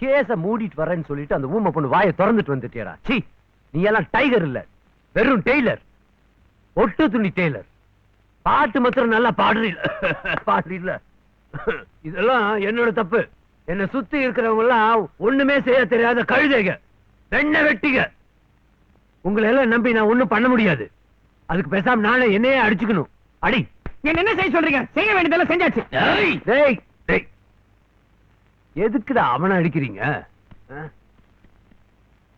கேஸ மூடிட்டு வரேன்னு சொல்லிட்டு அந்த ஊமை பொண்ணு வாயை திறந்துட்டு வந்துட்டியடா. சீ, நீ எல்லாம் டைகர் இல்ல, வெறும் டெய்லர், ஒட்டு துணி டெய்லர். பாட்டு மாத்திரம் நல்லா பாடுறீல்ல. இதெல்லாம் என்னோட தப்பு. என்ன சுத்தி இருக்கிறவங்க எல்லாம் ஒண்ணுமே செய்ய தெரியாத கழுதைக, வெண்ண வெட்டிக. உங்களை எல்லாம் நம்பி நான் ஒண்ணும் பண்ண முடியாது. அதுக்கு பேசாம நானே என்னையே அடிச்சுக்கணும். அடி. என்ன செய்ய சொல்றீங்க? செய்ய வேண்டியதெல்லாம் செஞ்சாச்சு. எதுக்குடா அவனை அடிக்கிறீங்க?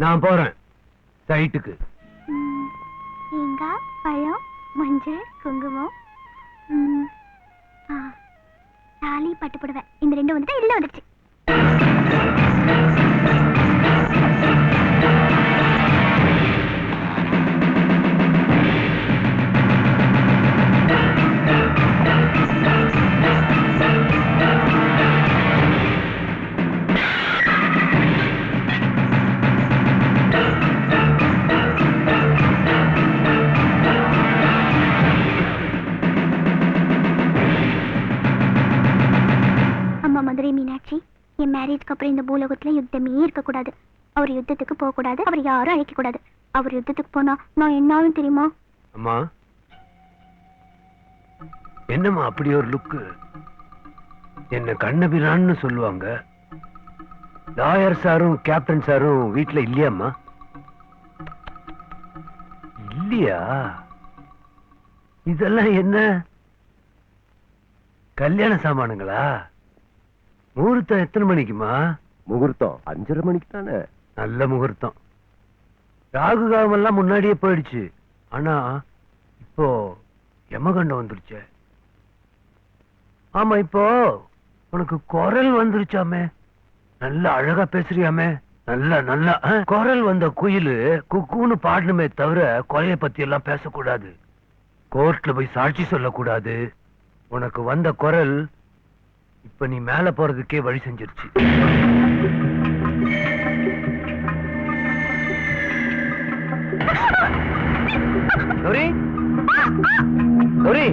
நான் போறேன் சைட்டுக்கு. தேங்காய், பழம், மஞ்சள், குங்குமம், தாலி, பட்டு புடவை, இந்த ரெண்டு வந்துட்டு இல்ல வந்துருச்சு. மீனாட்சி, என் மேரேஜ்க்கு அப்புறம் இந்த பூலோகத்துல யுத்தமே இருக்க கூடாது. அவர் யுத்தத்துக்கு போக கூடாது, அவர் யாரும் அழைக்க கூடாது. அவர் யுத்தத்துக்கு போனா நான் என்னாலும் தெரியுமா? அம்மா, என்னம்மா அப்படி ஒரு லுக்கு? என்ன கண்ணபிரான்னு சொல்லுவாங்க. லாயர் சாரும் கேப்டன் சாரும் வீட்டுல இல்லையாம்மா? இல்லையா? இதெல்லாம் என்ன கல்யாண சாமானுங்களா? முகூர்த்தம் எத்தனை மணிக்குமா? முகூர்த்தம் 5:30 மணிக்கு தானே. நல்ல முகூர்த்தம். ராகு காலம் எல்லாம் முன்னாடியே போயிடுச்சு. ஆனா இப்போ யமகண்டம் வந்துருச்சு. ஆமா, இப்போ உனக்கு குரல் வந்துருச்சாமே. நல்ல அழகா பேசுறியாமே. நல்ல நல்ல குரல் வந்த குயிலு குக்குன்னு பாடணுமே தவிர கொலைய பத்தி எல்லாம் பேசக்கூடாது. கோர்ட்ல போய் சாட்சி சொல்லக்கூடாது. உனக்கு வந்த குரல் இப்ப நீ மேல போறதுக்கே வழி செஞ்சிருச்சு. கௌரி, கௌரி,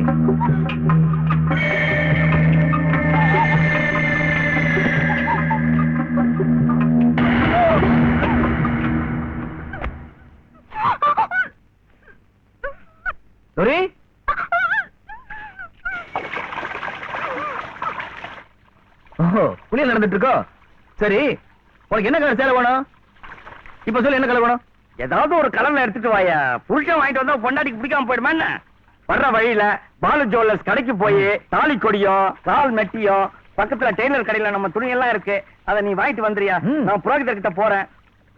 கௌரி, புளிய நடந்துட்டு இருக்கோ? சரி, உனக்கு என்ன கலர் சேலை வேணும்? இப்ப சொல்லு, என்ன கலர் வேணும்? ஏதாவது ஒரு கலர்ல எடுத்துட்டு வாயா. புருஷன் வாங்கிட்டு வந்தா பொண்டாட்டிக்கு பிடிக்காம போயிடுமா என்ன? வர்ற வழியில பாலு ஜுவல்லர்ஸ் கடைக்கு போய் தாலி கொடியும் கால் மெட்டியும் பக்கத்துல டெய்லர் கடையில நம்ம துணி எல்லாம் இருக்கு, அதை நீ வாங்கிட்டு வந்துறியா? நான் புரோகிதர் கிட்ட போறேன்.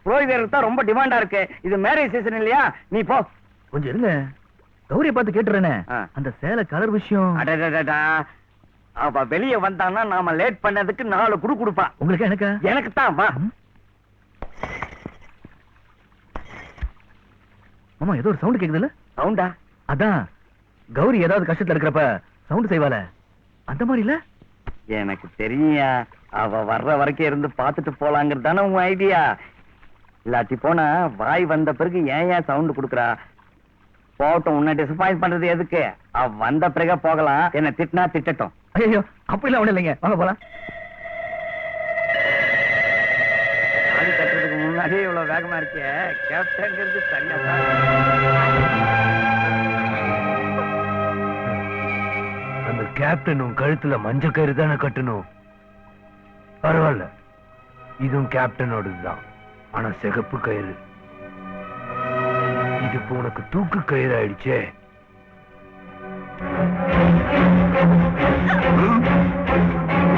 புரோகிதருக்கு தான் ரொம்ப டிமாண்டா இருக்கு. இது மேரேஜ் சீசன் இல்லையா? நீ போ. கொஞ்சம் இருங்க, கௌரிய பார்த்து கேட்டுறேனே. அந்த சேலை கலர் விஷயம். அடடடடா, அவ வெளியே வந்தான்னா நாம லேட் பண்ணதுக்கு 4 குடு கொடுப்பா. உங்களுக்கு எனக்கு? எனக்கு தான். வா. மாமா, ஏதோ ஒரு சவுண்ட் கேக்குதுல்ல? சவுண்டா? அதான் கௌரி ஏதாவது கஷ்டத்துல இருக்கிறப்ப சவுண்ட் செய்வாள, அந்த மாதிரி இல்ல? எனக்கு தெரியா. அவ வர்ற வரைக்கும் இருந்து பாத்துட்டு போலாங்கிறது தானே உங்க ஐடியா. இல்லாட்டி போனா வாய் வந்த பிறகு ஏன் சவுண்ட் குடுக்குறா? போட்டும், உன்னை டிசப்பாயிண்ட் பண்றது எதுக்கு? அவ வந்த பிறகு போகலாம். என்ன திட்டினா திட்டட்டும். ஐயோ, அப்படிலாம் ஒண்ணு இல்லைங்க, வாங்க போலாம். தாலி கட்டுறதுக்கு முன்னாடியே இவ்வளவு வேகமா இருக்கே. கேப்டன்ங்கிறது சரியா தான். அந்த கேப்டனும் கழுத்துல மஞ்ச கயிறு தானே கட்டணும். பரவாயில்ல, இதுவும் கேப்டனோடதுதான். ஆனா சிகப்பு கயிறு. இது இப்போ உனக்கு தூக்கு கயிறு ஆயிடுச்சே.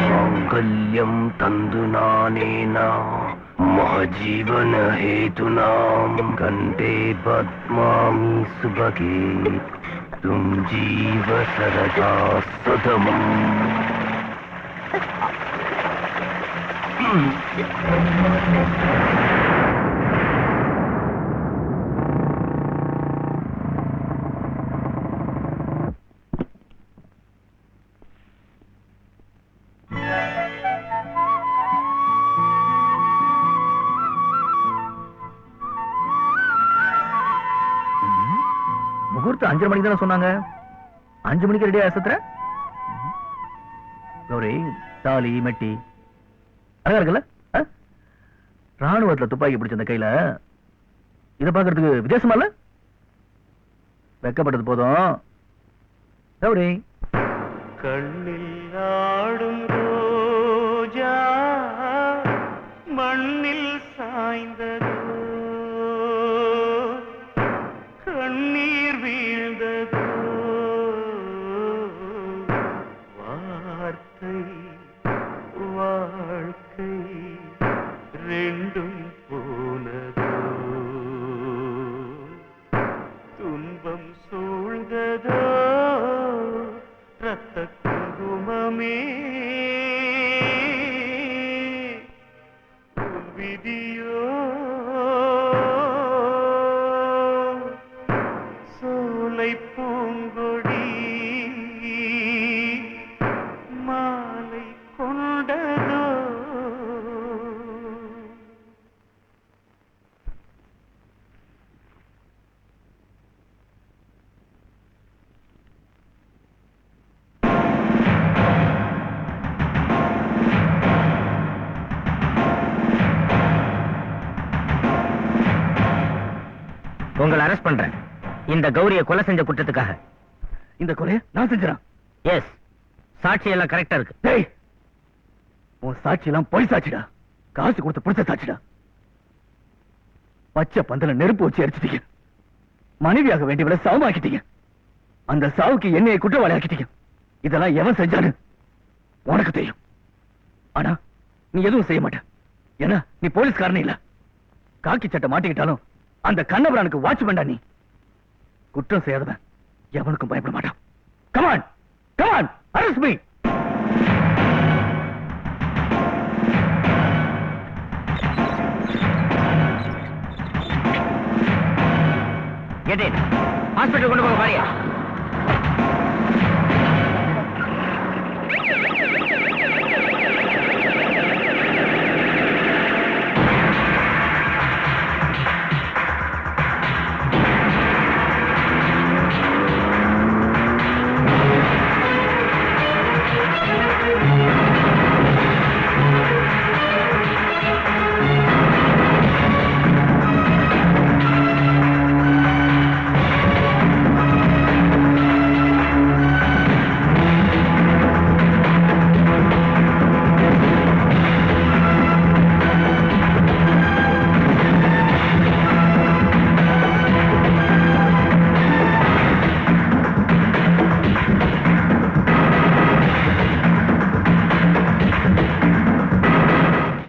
மாங்கல்யம் தந்து நானேனா மகஜீவன ஹேதுனாம் கண்டே பத்மாமி சுபகே தும் ஜீவ சரதா சதம். முகூர்த்தம் 5:30 மணிக்கு தானே சொன்னாங்க. 5 மணிக்கு ரெடியா சுத்துற கௌரி? தாலி மெட்டி அழகா இருக்குல்ல? ராணுவத்துல துப்பாக்கி பிடிச்ச அந்த கையில இதை பாக்குறதுக்கு வித்தியாசமா இல்ல? வெக்கப்பட்டது போதும். கௌரி கண்ணில் ஆடும் ரோஜா மண்ணில் சாய்ந்ததோ கண்ணீர் வீழ்ந்ததோ வார்த்தை வாழ்க்கை ரெண்டும் போனதோ துன்பம் சூழ்ந்ததோ ரத்த குங்குமமே உன் விதியோ சோலை பூங்கொடி மாலை கொண்டதோ உங்களை அரெஸ்ட் பண்றேன் இந்த கௌரிய கொலை செஞ்ச குற்றத்துக்காக. இந்த கொலையை நான் செஞ்சுறேன். எஸ், சாட்சி எல்லாம் கரெக்டா இருக்கு. டேய், உன் சாட்சி எல்லாம் பொய் சாட்சிடா. காசு கொடுத்து பிடிச்ச சாட்சிடா. பச்சை பந்தல நெருப்பு வச்சு எரிச்சிட்டீங்க. மனைவியாக வேண்டியவளை சாவாக்கிட்டீங்க. அந்த சாவுக்கு என்னையை குற்றவாளி ஆக்கிட்டீங்க. இதெல்லாம் எவன் செஞ்சான்னு உனக்கு தெரியும். ஆனா நீ எதுவும் செய்ய மாட்ட. ஏன்னா நீ போலீஸ்காரனே இல்ல. காக்கி சட்டை மாட்டிக்கிட்டாலும் அந்த கண்ணபுரானுக்கு வாட்ச்மேன்டா நீ. குற்றம் செய்யாதவன் எவனுக்கும் பயப்பட மாட்டான். Come on come on, arrest me. Get in. Hospital கொண்டு போக பாரியா?